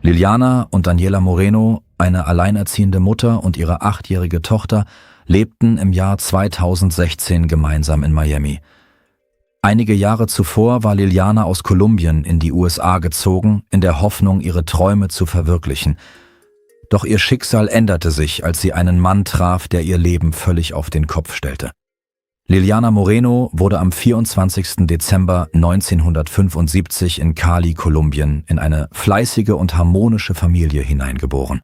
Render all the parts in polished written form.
Liliana und Daniela Moreno, eine alleinerziehende Mutter und ihre 8-jährige Tochter, lebten im Jahr 2016 gemeinsam in Miami. Einige Jahre zuvor war Liliana aus Kolumbien in die USA gezogen, in der Hoffnung, ihre Träume zu verwirklichen. Doch ihr Schicksal änderte sich, als sie einen Mann traf, der ihr Leben völlig auf den Kopf stellte. Liliana Moreno wurde am 24. Dezember 1975 in Cali, Kolumbien, in eine fleißige und harmonische Familie hineingeboren.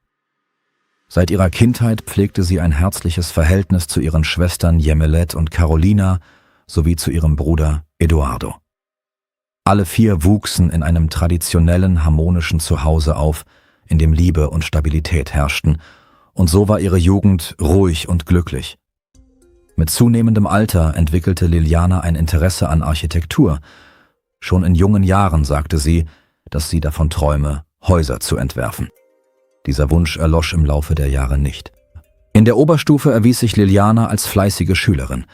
Seit ihrer Kindheit pflegte sie ein herzliches Verhältnis zu ihren Schwestern Yemelet und Carolina sowie zu ihrem Bruder Eduardo. Alle 4 wuchsen in einem traditionellen, harmonischen Zuhause auf, in dem Liebe und Stabilität herrschten, und so war ihre Jugend ruhig und glücklich. Mit zunehmendem Alter entwickelte Liliana ein Interesse an Architektur. Schon in jungen Jahren sagte sie, dass sie davon träume, Häuser zu entwerfen. Dieser Wunsch erlosch im Laufe der Jahre nicht. In der Oberstufe erwies sich Liliana als fleißige Schülerin.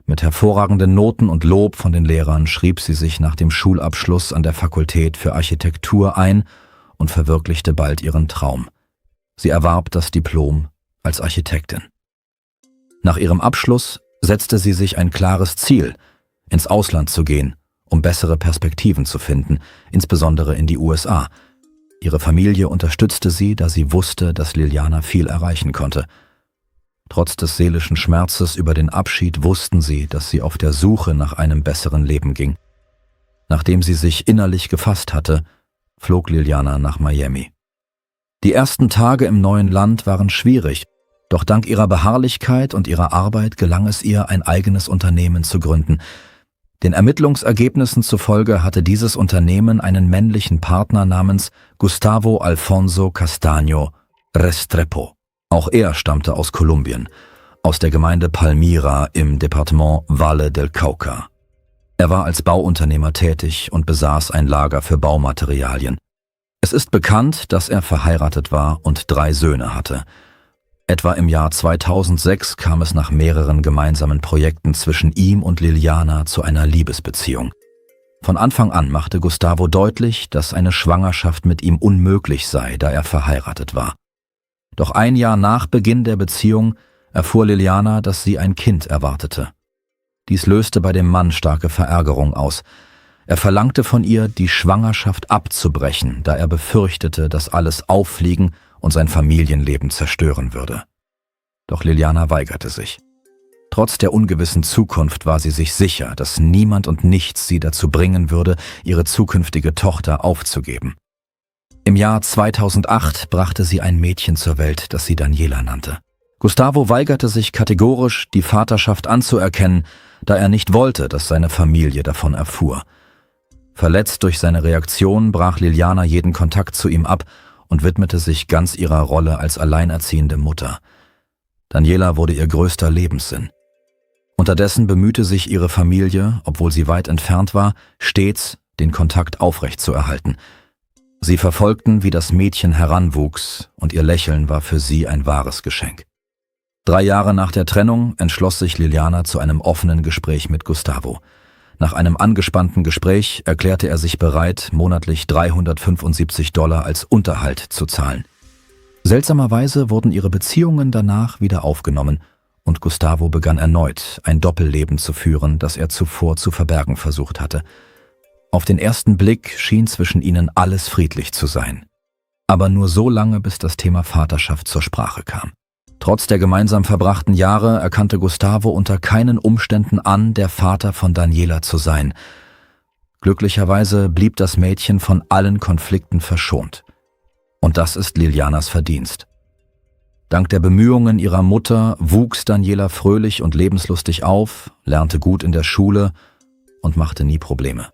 Mit hervorragenden Noten und Lob von den Lehrern schrieb sie sich nach dem Schulabschluss an der Fakultät für Architektur ein und verwirklichte bald ihren Traum. Sie erwarb das Diplom als Architektin. Nach ihrem Abschluss setzte sie sich ein klares Ziel, ins Ausland zu gehen, um bessere Perspektiven zu finden, insbesondere in die USA. Ihre Familie unterstützte sie, da sie wusste, dass Liliana viel erreichen konnte. Trotz des seelischen Schmerzes über den Abschied wussten sie, dass sie auf der Suche nach einem besseren Leben ging. Nachdem sie sich innerlich gefasst hatte, flog Liliana nach Miami. Die ersten Tage im neuen Land waren schwierig, doch dank ihrer Beharrlichkeit und ihrer Arbeit gelang es ihr, ein eigenes Unternehmen zu gründen. Den Ermittlungsergebnissen zufolge hatte dieses Unternehmen einen männlichen Partner namens Gustavo Alfonso Castaño Restrepo. Auch er stammte aus Kolumbien, aus der Gemeinde Palmira im Departement Valle del Cauca. Er war als Bauunternehmer tätig und besaß ein Lager für Baumaterialien. Es ist bekannt, dass er verheiratet war und 3 Söhne hatte. Etwa im Jahr 2006 kam es nach mehreren gemeinsamen Projekten zwischen ihm und Liliana zu einer Liebesbeziehung. Von Anfang an machte Gustavo deutlich, dass eine Schwangerschaft mit ihm unmöglich sei, da er verheiratet war. Doch ein Jahr nach Beginn der Beziehung erfuhr Liliana, dass sie ein Kind erwartete. Dies löste bei dem Mann starke Verärgerung aus. Er verlangte von ihr, die Schwangerschaft abzubrechen, da er befürchtete, dass alles auffliegen und sein Familienleben zerstören würde. Doch Liliana weigerte sich. Trotz der ungewissen Zukunft war sie sich sicher, dass niemand und nichts sie dazu bringen würde, ihre zukünftige Tochter aufzugeben. Im Jahr 2008 brachte sie ein Mädchen zur Welt, das sie Daniela nannte. Gustavo weigerte sich kategorisch, die Vaterschaft anzuerkennen, da er nicht wollte, dass seine Familie davon erfuhr. Verletzt durch seine Reaktion brach Liliana jeden Kontakt zu ihm ab und widmete sich ganz ihrer Rolle als alleinerziehende Mutter. Daniela wurde ihr größter Lebenssinn. Unterdessen bemühte sich ihre Familie, obwohl sie weit entfernt war, stets, den Kontakt aufrechtzuerhalten. Sie verfolgten, wie das Mädchen heranwuchs, und ihr Lächeln war für sie ein wahres Geschenk. 3 Jahre nach der Trennung entschloss sich Liliana zu einem offenen Gespräch mit Gustavo. Nach einem angespannten Gespräch erklärte er sich bereit, monatlich $375 als Unterhalt zu zahlen. Seltsamerweise wurden ihre Beziehungen danach wieder aufgenommen und Gustavo begann erneut, ein Doppelleben zu führen, das er zuvor zu verbergen versucht hatte. Auf den ersten Blick schien zwischen ihnen alles friedlich zu sein. Aber nur so lange, bis das Thema Vaterschaft zur Sprache kam. Trotz der gemeinsam verbrachten Jahre erkannte Gustavo unter keinen Umständen an, der Vater von Daniela zu sein. Glücklicherweise blieb das Mädchen von allen Konflikten verschont. Und das ist Lilianas Verdienst. Dank der Bemühungen ihrer Mutter wuchs Daniela fröhlich und lebenslustig auf, lernte gut in der Schule und machte nie Probleme.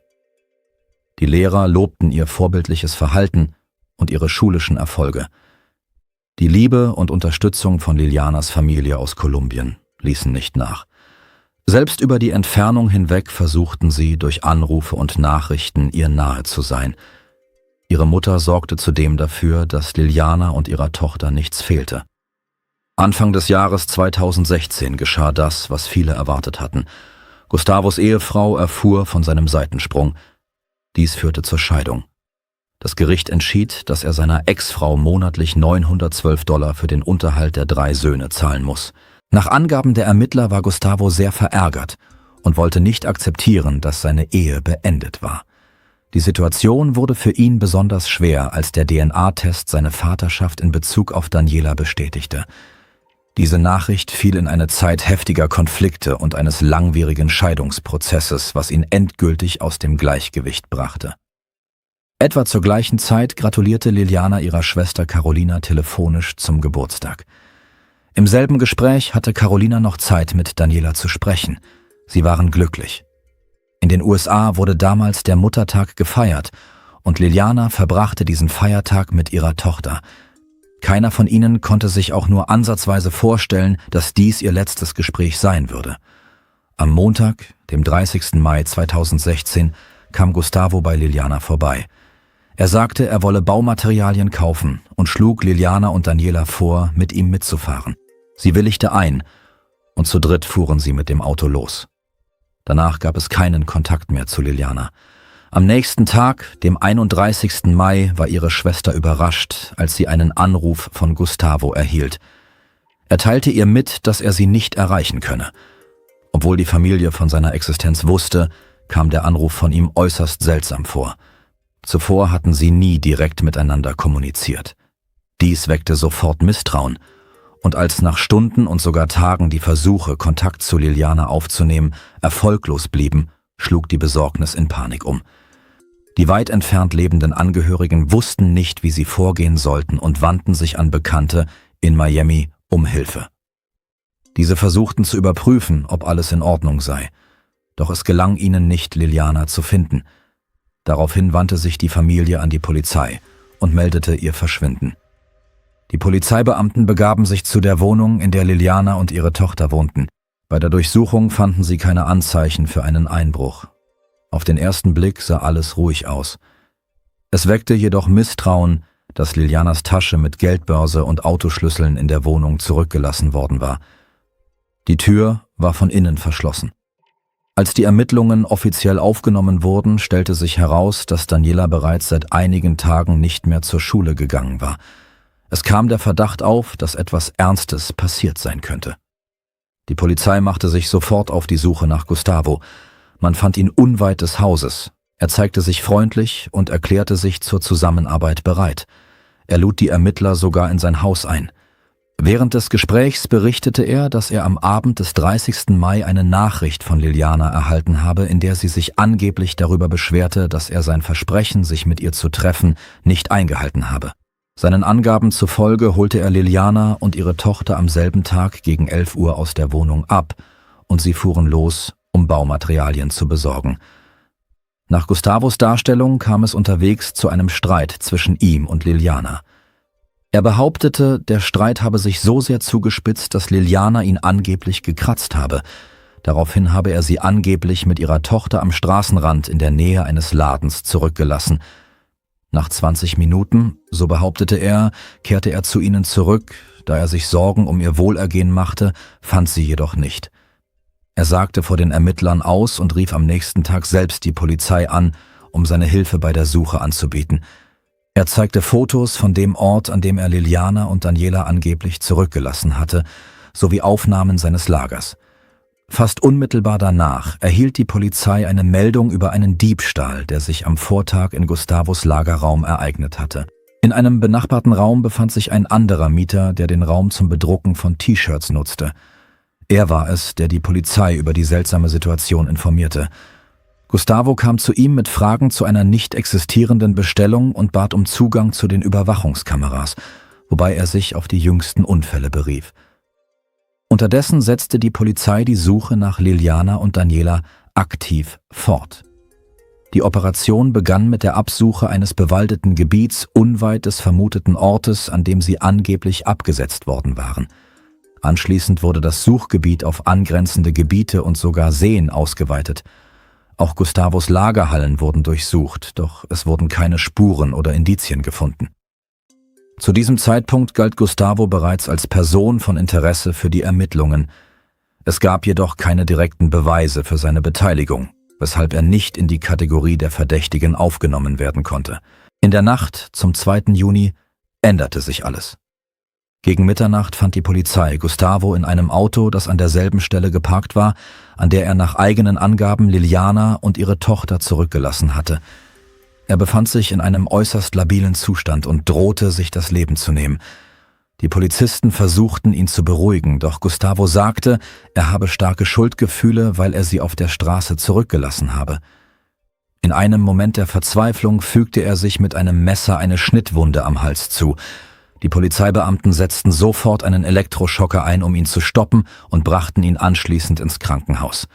Die Lehrer lobten ihr vorbildliches Verhalten und ihre schulischen Erfolge. Die Liebe und Unterstützung von Lilianas Familie aus Kolumbien ließen nicht nach. Selbst über die Entfernung hinweg versuchten sie, durch Anrufe und Nachrichten ihr nahe zu sein. Ihre Mutter sorgte zudem dafür, dass Liliana und ihrer Tochter nichts fehlte. Anfang des Jahres 2016 geschah das, was viele erwartet hatten. Gustavos Ehefrau erfuhr von seinem Seitensprung. Dies führte zur Scheidung. Das Gericht entschied, dass er seiner Ex-Frau monatlich $912 für den Unterhalt der 3 Söhne zahlen muss. Nach Angaben der Ermittler war Gustavo sehr verärgert und wollte nicht akzeptieren, dass seine Ehe beendet war. Die Situation wurde für ihn besonders schwer, als der DNA-Test seine Vaterschaft in Bezug auf Daniela bestätigte. Diese Nachricht fiel in eine Zeit heftiger Konflikte und eines langwierigen Scheidungsprozesses, was ihn endgültig aus dem Gleichgewicht brachte. Etwa zur gleichen Zeit gratulierte Liliana ihrer Schwester Carolina telefonisch zum Geburtstag. Im selben Gespräch hatte Carolina noch Zeit, mit Daniela zu sprechen. Sie waren glücklich. In den USA wurde damals der Muttertag gefeiert und Liliana verbrachte diesen Feiertag mit ihrer Tochter. Keiner von ihnen konnte sich auch nur ansatzweise vorstellen, dass dies ihr letztes Gespräch sein würde. Am Montag, dem 30. Mai 2016, kam Gustavo bei Liliana vorbei. Er sagte, er wolle Baumaterialien kaufen und schlug Liliana und Daniela vor, mit ihm mitzufahren. Sie willigte ein und zu dritt fuhren sie mit dem Auto los. Danach gab es keinen Kontakt mehr zu Liliana. Am nächsten Tag, dem 31. Mai, war ihre Schwester überrascht, als sie einen Anruf von Gustavo erhielt. Er teilte ihr mit, dass er sie nicht erreichen könne. Obwohl die Familie von seiner Existenz wusste, kam der Anruf von ihm äußerst seltsam vor. Zuvor hatten sie nie direkt miteinander kommuniziert. Dies weckte sofort Misstrauen. Und als nach Stunden und sogar Tagen die Versuche, Kontakt zu Liliana aufzunehmen, erfolglos blieben, schlug die Besorgnis in Panik um. Die weit entfernt lebenden Angehörigen wussten nicht, wie sie vorgehen sollten und wandten sich an Bekannte in Miami um Hilfe. Diese versuchten zu überprüfen, ob alles in Ordnung sei. Doch es gelang ihnen nicht, Liliana zu finden. Daraufhin wandte sich die Familie an die Polizei und meldete ihr Verschwinden. Die Polizeibeamten begaben sich zu der Wohnung, in der Liliana und ihre Tochter wohnten. Bei der Durchsuchung fanden sie keine Anzeichen für einen Einbruch. Auf den ersten Blick sah alles ruhig aus. Es weckte jedoch Misstrauen, dass Lilianas Tasche mit Geldbörse und Autoschlüsseln in der Wohnung zurückgelassen worden war. Die Tür war von innen verschlossen. Als die Ermittlungen offiziell aufgenommen wurden, stellte sich heraus, dass Daniela bereits seit einigen Tagen nicht mehr zur Schule gegangen war. Es kam der Verdacht auf, dass etwas Ernstes passiert sein könnte. Die Polizei machte sich sofort auf die Suche nach Gustavo. Man fand ihn unweit des Hauses. Er zeigte sich freundlich und erklärte sich zur Zusammenarbeit bereit. Er lud die Ermittler sogar in sein Haus ein. Während des Gesprächs berichtete er, dass er am Abend des 30. Mai eine Nachricht von Liliana erhalten habe, in der sie sich angeblich darüber beschwerte, dass er sein Versprechen, sich mit ihr zu treffen, nicht eingehalten habe. Seinen Angaben zufolge holte er Liliana und ihre Tochter am selben Tag gegen 11 Uhr aus der Wohnung ab und sie fuhren los, um Baumaterialien zu besorgen. Nach Gustavos Darstellung kam es unterwegs zu einem Streit zwischen ihm und Liliana. Er behauptete, der Streit habe sich so sehr zugespitzt, dass Liliana ihn angeblich gekratzt habe. Daraufhin habe er sie angeblich mit ihrer Tochter am Straßenrand in der Nähe eines Ladens zurückgelassen. Nach 20 Minuten, so behauptete er, kehrte er zu ihnen zurück. Da er sich Sorgen um ihr Wohlergehen machte, fand sie jedoch nicht. Er sagte vor den Ermittlern aus und rief am nächsten Tag selbst die Polizei an, um seine Hilfe bei der Suche anzubieten. Er zeigte Fotos von dem Ort, an dem er Liliana und Daniela angeblich zurückgelassen hatte, sowie Aufnahmen seines Lagers. Fast unmittelbar danach erhielt die Polizei eine Meldung über einen Diebstahl, der sich am Vortag in Gustavos Lagerraum ereignet hatte. In einem benachbarten Raum befand sich ein anderer Mieter, der den Raum zum Bedrucken von T-Shirts nutzte. Er war es, der die Polizei über die seltsame Situation informierte. Gustavo kam zu ihm mit Fragen zu einer nicht existierenden Bestellung und bat um Zugang zu den Überwachungskameras, wobei er sich auf die jüngsten Unfälle berief. Unterdessen setzte die Polizei die Suche nach Liliana und Daniela aktiv fort. Die Operation begann mit der Absuche eines bewaldeten Gebiets unweit des vermuteten Ortes, an dem sie angeblich abgesetzt worden waren. Anschließend wurde das Suchgebiet auf angrenzende Gebiete und sogar Seen ausgeweitet. Auch Gustavos Lagerhallen wurden durchsucht, doch es wurden keine Spuren oder Indizien gefunden. Zu diesem Zeitpunkt galt Gustavo bereits als Person von Interesse für die Ermittlungen. Es gab jedoch keine direkten Beweise für seine Beteiligung, weshalb er nicht in die Kategorie der Verdächtigen aufgenommen werden konnte. In der Nacht zum 2. Juni änderte sich alles. Gegen Mitternacht fand die Polizei Gustavo in einem Auto, das an derselben Stelle geparkt war, an der er nach eigenen Angaben Liliana und ihre Tochter zurückgelassen hatte. Er befand sich in einem äußerst labilen Zustand und drohte, sich das Leben zu nehmen. Die Polizisten versuchten, ihn zu beruhigen, doch Gustavo sagte, er habe starke Schuldgefühle, weil er sie auf der Straße zurückgelassen habe. In einem Moment der Verzweiflung fügte er sich mit einem Messer eine Schnittwunde am Hals zu. Die Polizeibeamten setzten sofort einen Elektroschocker ein, um ihn zu stoppen, und brachten ihn anschließend ins Krankenhaus.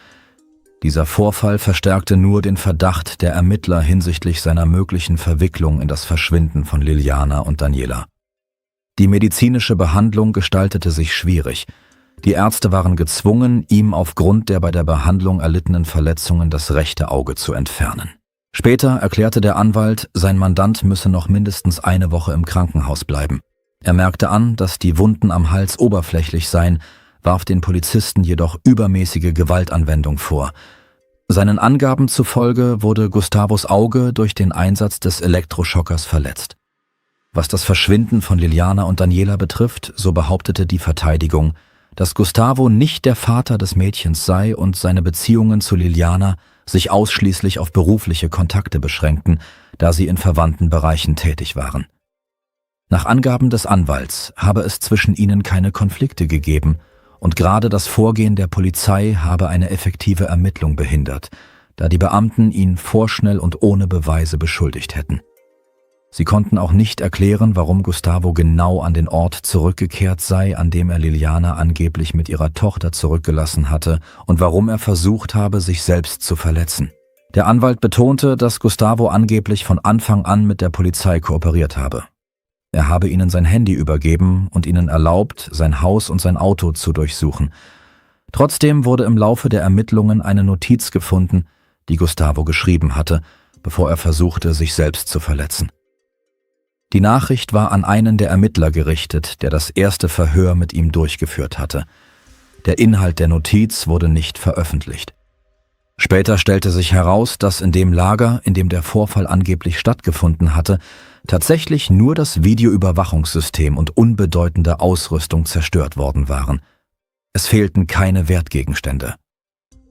Dieser Vorfall verstärkte nur den Verdacht der Ermittler hinsichtlich seiner möglichen Verwicklung in das Verschwinden von Liliana und Daniela. Die medizinische Behandlung gestaltete sich schwierig. Die Ärzte waren gezwungen, ihm aufgrund der bei der Behandlung erlittenen Verletzungen das rechte Auge zu entfernen. Später erklärte der Anwalt, sein Mandant müsse noch mindestens eine Woche im Krankenhaus bleiben. Er merkte an, dass die Wunden am Hals oberflächlich seien, warf den Polizisten jedoch übermäßige Gewaltanwendung vor. Seinen Angaben zufolge wurde Gustavos Auge durch den Einsatz des Elektroschockers verletzt. Was das Verschwinden von Liliana und Daniela betrifft, so behauptete die Verteidigung, dass Gustavo nicht der Vater des Mädchens sei und seine Beziehungen zu Liliana sich ausschließlich auf berufliche Kontakte beschränkten, da sie in verwandten Bereichen tätig waren. Nach Angaben des Anwalts habe es zwischen ihnen keine Konflikte gegeben und gerade das Vorgehen der Polizei habe eine effektive Ermittlung behindert, da die Beamten ihn vorschnell und ohne Beweise beschuldigt hätten. Sie konnten auch nicht erklären, warum Gustavo genau an den Ort zurückgekehrt sei, an dem er Liliana angeblich mit ihrer Tochter zurückgelassen hatte, und warum er versucht habe, sich selbst zu verletzen. Der Anwalt betonte, dass Gustavo angeblich von Anfang an mit der Polizei kooperiert habe. Er habe ihnen sein Handy übergeben und ihnen erlaubt, sein Haus und sein Auto zu durchsuchen. Trotzdem wurde im Laufe der Ermittlungen eine Notiz gefunden, die Gustavo geschrieben hatte, bevor er versuchte, sich selbst zu verletzen. Die Nachricht war an einen der Ermittler gerichtet, der das erste Verhör mit ihm durchgeführt hatte. Der Inhalt der Notiz wurde nicht veröffentlicht. Später stellte sich heraus, dass in dem Lager, in dem der Vorfall angeblich stattgefunden hatte, tatsächlich nur das Videoüberwachungssystem und unbedeutende Ausrüstung zerstört worden waren. Es fehlten keine Wertgegenstände.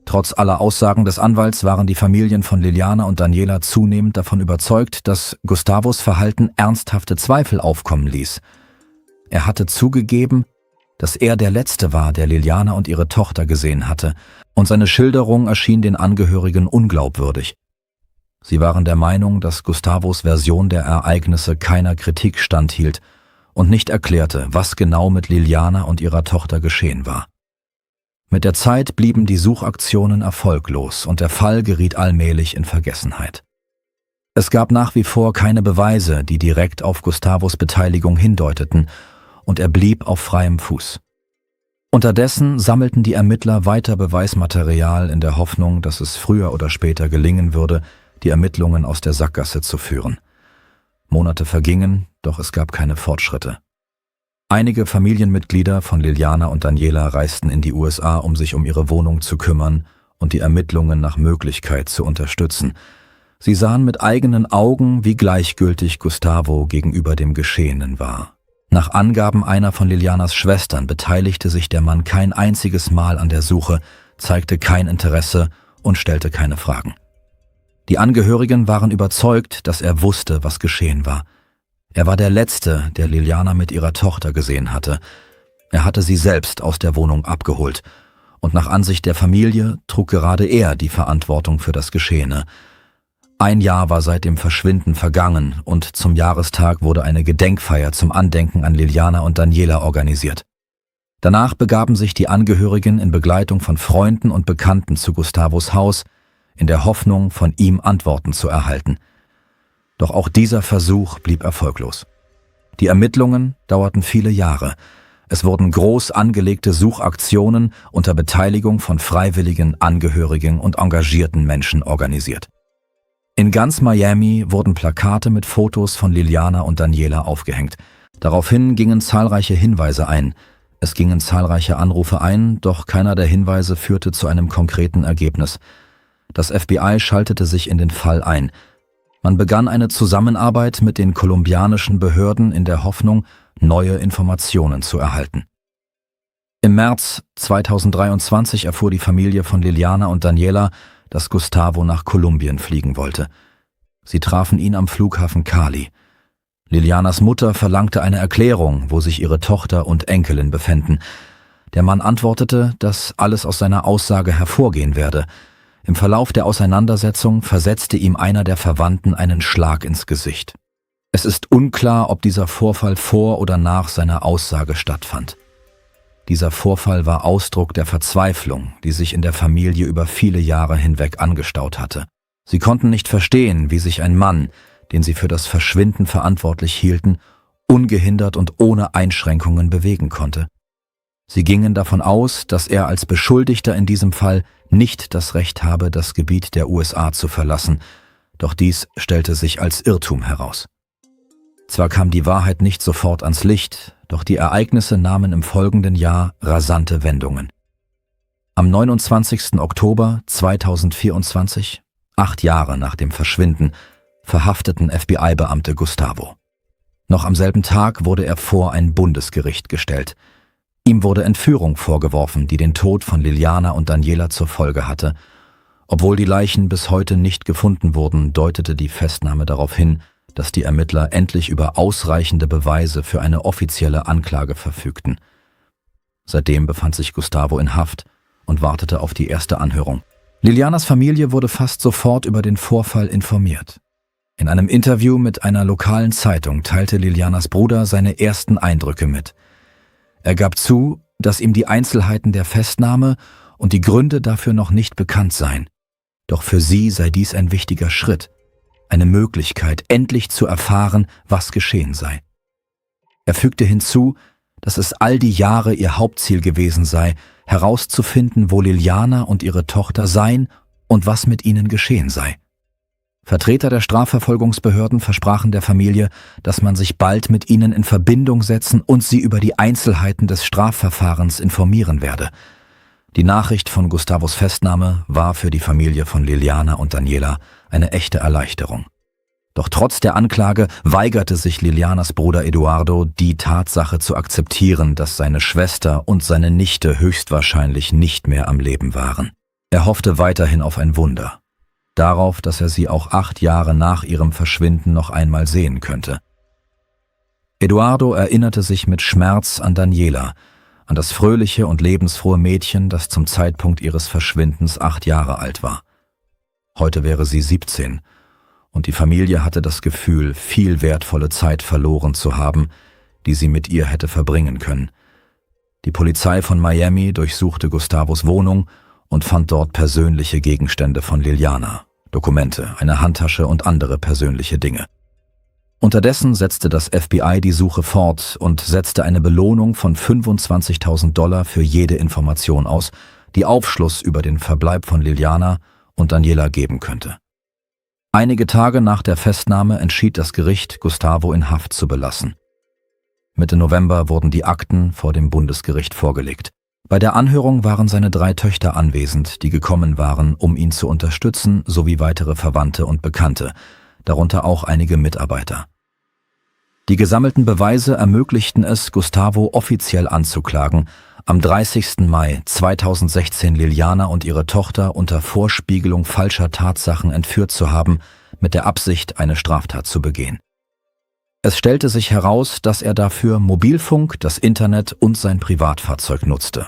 Trotz aller Aussagen des Anwalts waren die Familien von Liliana und Daniela zunehmend davon überzeugt, dass Gustavos Verhalten ernsthafte Zweifel aufkommen ließ. Er hatte zugegeben, dass er der Letzte war, der Liliana und ihre Tochter gesehen hatte, und seine Schilderung erschien den Angehörigen unglaubwürdig. Sie waren der Meinung, dass Gustavos Version der Ereignisse keiner Kritik standhielt und nicht erklärte, was genau mit Liliana und ihrer Tochter geschehen war. Mit der Zeit blieben die Suchaktionen erfolglos und der Fall geriet allmählich in Vergessenheit. Es gab nach wie vor keine Beweise, die direkt auf Gustavos Beteiligung hindeuteten, und er blieb auf freiem Fuß. Unterdessen sammelten die Ermittler weiter Beweismaterial in der Hoffnung, dass es früher oder später gelingen würde, die Ermittlungen aus der Sackgasse zu führen. Monate vergingen, doch es gab keine Fortschritte. Einige Familienmitglieder von Liliana und Daniela reisten in die USA, um sich um ihre Wohnung zu kümmern und die Ermittlungen nach Möglichkeit zu unterstützen. Sie sahen mit eigenen Augen, wie gleichgültig Gustavo gegenüber dem Geschehenen war. Nach Angaben einer von Lilianas Schwestern beteiligte sich der Mann kein einziges Mal an der Suche, zeigte kein Interesse und stellte keine Fragen. Die Angehörigen waren überzeugt, dass er wusste, was geschehen war. Er war der Letzte, der Liliana mit ihrer Tochter gesehen hatte. Er hatte sie selbst aus der Wohnung abgeholt, und nach Ansicht der Familie trug gerade er die Verantwortung für das Geschehene. Ein Jahr war seit dem Verschwinden vergangen und zum Jahrestag wurde eine Gedenkfeier zum Andenken an Liliana und Daniela organisiert. Danach begaben sich die Angehörigen in Begleitung von Freunden und Bekannten zu Gustavos Haus, in der Hoffnung, von ihm Antworten zu erhalten. Doch auch dieser Versuch blieb erfolglos. Die Ermittlungen dauerten viele Jahre. Es wurden groß angelegte Suchaktionen unter Beteiligung von freiwilligen Angehörigen und engagierten Menschen organisiert. In ganz Miami wurden Plakate mit Fotos von Liliana und Daniela aufgehängt. Daraufhin gingen zahlreiche Hinweise ein. Es gingen zahlreiche Anrufe ein, doch keiner der Hinweise führte zu einem konkreten Ergebnis. Das FBI schaltete sich in den Fall ein. Man begann eine Zusammenarbeit mit den kolumbianischen Behörden in der Hoffnung, neue Informationen zu erhalten. Im März 2023 erfuhr die Familie von Liliana und Daniela, dass Gustavo nach Kolumbien fliegen wollte. Sie trafen ihn am Flughafen Cali. Lilianas Mutter verlangte eine Erklärung, wo sich ihre Tochter und Enkelin befänden. Der Mann antwortete, dass alles aus seiner Aussage hervorgehen werde. Im Verlauf der Auseinandersetzung versetzte ihm einer der Verwandten einen Schlag ins Gesicht. Es ist unklar, ob dieser Vorfall vor oder nach seiner Aussage stattfand. Dieser Vorfall war Ausdruck der Verzweiflung, die sich in der Familie über viele Jahre hinweg angestaut hatte. Sie konnten nicht verstehen, wie sich ein Mann, den sie für das Verschwinden verantwortlich hielten, ungehindert und ohne Einschränkungen bewegen konnte. Sie gingen davon aus, dass er als Beschuldigter in diesem Fall nicht das Recht habe, das Gebiet der USA zu verlassen, doch dies stellte sich als Irrtum heraus. Zwar kam die Wahrheit nicht sofort ans Licht, doch die Ereignisse nahmen im folgenden Jahr rasante Wendungen. Am 29. Oktober 2024, 8 Jahre nach dem Verschwinden, verhafteten FBI-Beamte Gustavo. Noch am selben Tag wurde er vor ein Bundesgericht gestellt. Ihm wurde Entführung vorgeworfen, die den Tod von Liliana und Daniela zur Folge hatte. Obwohl die Leichen bis heute nicht gefunden wurden, deutete die Festnahme darauf hin, dass die Ermittler endlich über ausreichende Beweise für eine offizielle Anklage verfügten. Seitdem befand sich Gustavo in Haft und wartete auf die erste Anhörung. Lilianas Familie wurde fast sofort über den Vorfall informiert. In einem Interview mit einer lokalen Zeitung teilte Lilianas Bruder seine ersten Eindrücke mit. Er gab zu, dass ihm die Einzelheiten der Festnahme und die Gründe dafür noch nicht bekannt seien. Doch für sie sei dies ein wichtiger Schritt, eine Möglichkeit, endlich zu erfahren, was geschehen sei. Er fügte hinzu, dass es all die Jahre ihr Hauptziel gewesen sei, herauszufinden, wo Liliana und ihre Tochter seien und was mit ihnen geschehen sei. Vertreter der Strafverfolgungsbehörden versprachen der Familie, dass man sich bald mit ihnen in Verbindung setzen und sie über die Einzelheiten des Strafverfahrens informieren werde. Die Nachricht von Gustavos Festnahme war für die Familie von Liliana und Daniela eine echte Erleichterung. Doch trotz der Anklage weigerte sich Lilianas Bruder Eduardo, die Tatsache zu akzeptieren, dass seine Schwester und seine Nichte höchstwahrscheinlich nicht mehr am Leben waren. Er hoffte weiterhin auf ein Wunder. Darauf, dass er sie auch 8 Jahre nach ihrem Verschwinden noch einmal sehen könnte. Eduardo erinnerte sich mit Schmerz an Daniela, an das fröhliche und lebensfrohe Mädchen, das zum Zeitpunkt ihres Verschwindens 8 Jahre alt war. Heute wäre sie 17 und die Familie hatte das Gefühl, viel wertvolle Zeit verloren zu haben, die sie mit ihr hätte verbringen können. Die Polizei von Miami durchsuchte Gustavos Wohnung und fand dort persönliche Gegenstände von Liliana, Dokumente, eine Handtasche und andere persönliche Dinge. Unterdessen setzte das FBI die Suche fort und setzte eine Belohnung von $25.000 für jede Information aus, die Aufschluss über den Verbleib von Liliana und Daniela geben könnte. Einige Tage nach der Festnahme entschied das Gericht, Gustavo in Haft zu belassen. Mitte November wurden die Akten vor dem Bundesgericht vorgelegt. Bei der Anhörung waren seine 3 Töchter anwesend, die gekommen waren, um ihn zu unterstützen, sowie weitere Verwandte und Bekannte, darunter auch einige Mitarbeiter. Die gesammelten Beweise ermöglichten es, Gustavo offiziell anzuklagen, am 30. Mai 2016 Liliana und ihre Tochter unter Vorspiegelung falscher Tatsachen entführt zu haben, mit der Absicht, eine Straftat zu begehen. Es stellte sich heraus, dass er dafür Mobilfunk, das Internet und sein Privatfahrzeug nutzte,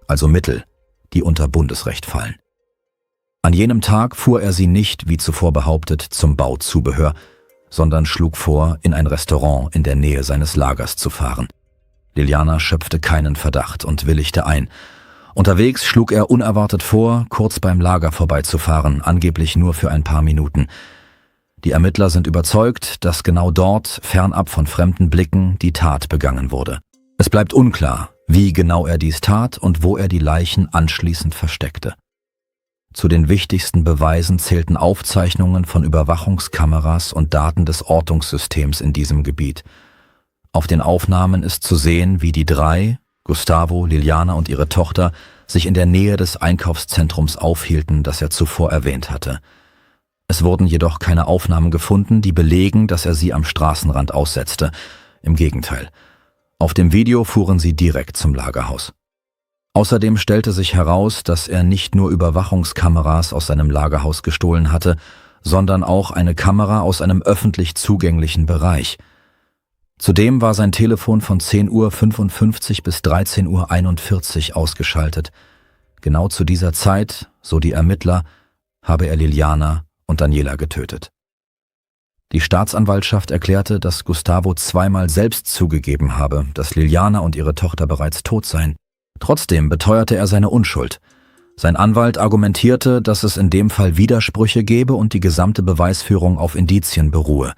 also Mittel, die unter Bundesrecht fallen. An jenem Tag fuhr er sie nicht, wie zuvor behauptet, zum Bauzubehör, sondern schlug vor, in ein Restaurant in der Nähe seines Lagers zu fahren. Liliana schöpfte keinen Verdacht und willigte ein. Unterwegs schlug er unerwartet vor, kurz beim Lager vorbeizufahren, angeblich nur für ein paar Minuten. Die Ermittler sind überzeugt, dass genau dort, fernab von fremden Blicken, die Tat begangen wurde. Es bleibt unklar, wie genau er dies tat und wo er die Leichen anschließend versteckte. Zu den wichtigsten Beweisen zählten Aufzeichnungen von Überwachungskameras und Daten des Ortungssystems in diesem Gebiet. Auf den Aufnahmen ist zu sehen, wie die 3, Gustavo, Liliana und ihre Tochter, sich in der Nähe des Einkaufszentrums aufhielten, das er zuvor erwähnt hatte. Es wurden jedoch keine Aufnahmen gefunden, die belegen, dass er sie am Straßenrand aussetzte. Im Gegenteil. Auf dem Video fuhren sie direkt zum Lagerhaus. Außerdem stellte sich heraus, dass er nicht nur Überwachungskameras aus seinem Lagerhaus gestohlen hatte, sondern auch eine Kamera aus einem öffentlich zugänglichen Bereich. Zudem war sein Telefon von 10:55 Uhr bis 13:41 Uhr ausgeschaltet. Genau zu dieser Zeit, so die Ermittler, habe er Liliana und Daniela getötet. Die Staatsanwaltschaft erklärte, dass Gustavo zweimal selbst zugegeben habe, dass Liliana und ihre Tochter bereits tot seien. Trotzdem beteuerte er seine Unschuld. Sein Anwalt argumentierte, dass es in dem Fall Widersprüche gebe und die gesamte Beweisführung auf Indizien beruhe.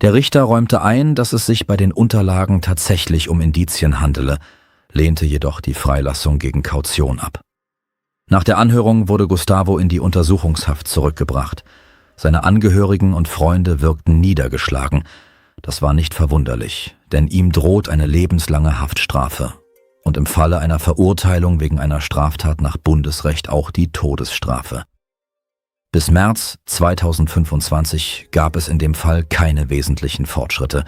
Der Richter räumte ein, dass es sich bei den Unterlagen tatsächlich um Indizien handele, lehnte jedoch die Freilassung gegen Kaution ab. Nach der Anhörung wurde Gustavo in die Untersuchungshaft zurückgebracht. Seine Angehörigen und Freunde wirkten niedergeschlagen. Das war nicht verwunderlich, denn ihm droht eine lebenslange Haftstrafe und im Falle einer Verurteilung wegen einer Straftat nach Bundesrecht auch die Todesstrafe. Bis März 2025 gab es in dem Fall keine wesentlichen Fortschritte.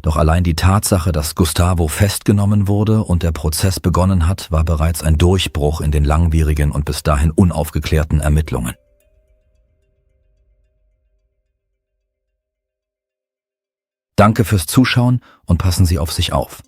Doch allein die Tatsache, dass Gustavo festgenommen wurde und der Prozess begonnen hat, war bereits ein Durchbruch in den langwierigen und bis dahin unaufgeklärten Ermittlungen. Danke fürs Zuschauen und passen Sie auf sich auf.